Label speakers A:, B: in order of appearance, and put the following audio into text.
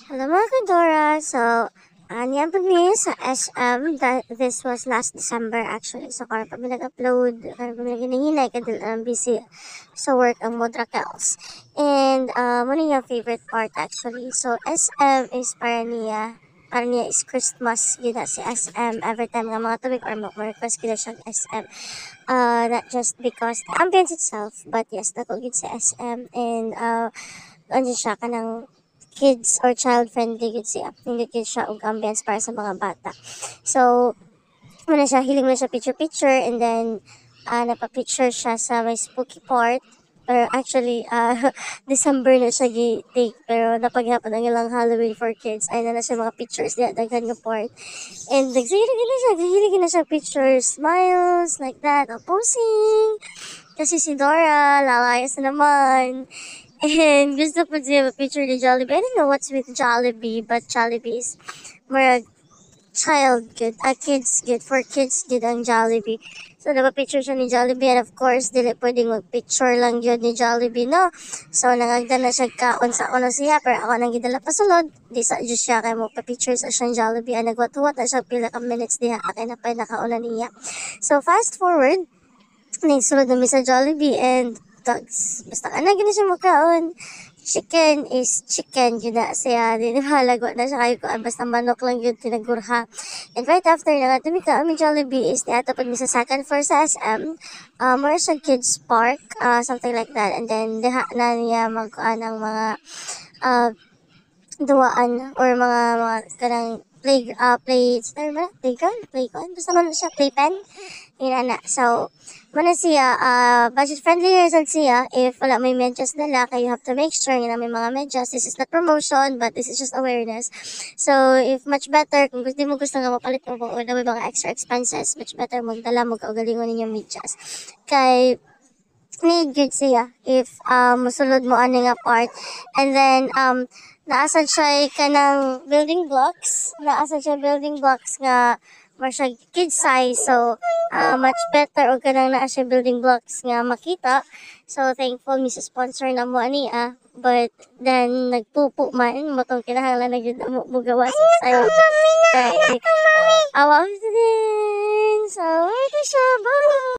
A: Hello mga Kadora! So, niyan po niya sa SM. This was last December actually. So, kaya pa nag-upload, kaya pa hinahinay, kadil busy sa work ang Modra Kels. And, ano yung favorite part actually. So, SM is para niya is Christmas, yun na si SM. Every time nga mga tubig or mag-request kita siyang SM. Not just because the ambience itself, but yes, natugid si SM. And, ano siya ka ng kids or child-friendly gud siya. Hindi gud siya og ambience para sa mga bata. So, muna siya, hiling na siya picture-picture and then napapicture siya sa may spooky part. Pero actually, December na siya gi-take. Pero napaghapon ang ilang Halloween for kids. Ay na siya mga pictures niya, daghan nga part. And naghihilig na siya pictures, smiles, like that, posing. Kasi si Dora, lalayas na naman. And gusto po siya picture ni Jollibee. I don't know what's with Jollibee, but Jollibee is more child good, kids good, for kids good ang Jollibee. So, napapicture siya ni Jollibee and of course, dili pwedeng mag-picture lang yun ni Jollibee, no? So, nangagda na siya kaon sa ako na siya, pero ako nang gidala pa sulod, di sa Diyos siya, kaya mo pa-picture sa siyang Jollibee, and nagwat-wat na siya pila ka minutes diha, kaya na pa nakauna niya. So, fast forward, nagsulod namin sa Jollibee and dogs. Basta ka na, gina siya makaon. Chicken is chicken, yun na siya. Di halagwa na siya kayo ko. Basta manok lang yun, tinagurha. And right after na nga, tumika kami Jollibee is niatapad mi sa second floor sa SM. More siya kids park, something like that. And then, diha na niya magkuhan ng mga duwaan or mga kanang playground, basta man siya, playpen, yun na. So, mana siya, budget friendly result siya, if wala may medyas dala, kaya you have to make sure na may mga medyas. This is not promotion, but this is just awareness. So, if much better, kung gusto nga mapalit mo o na may mga extra expenses, much better magdala mo kaugalingon ninyong medyas. Kay, need good siya if musulod mo ani nga part. And then, naasad siya kanang building blocks nga more siya kid size, so much better og kanang naa siya building blocks nga makita. So thankful mi sa sponsor na mo ani but then nagpupo man mo tong kinahanglan na gyud mo gawa sa sayo kay awa din. So ito siya, bye.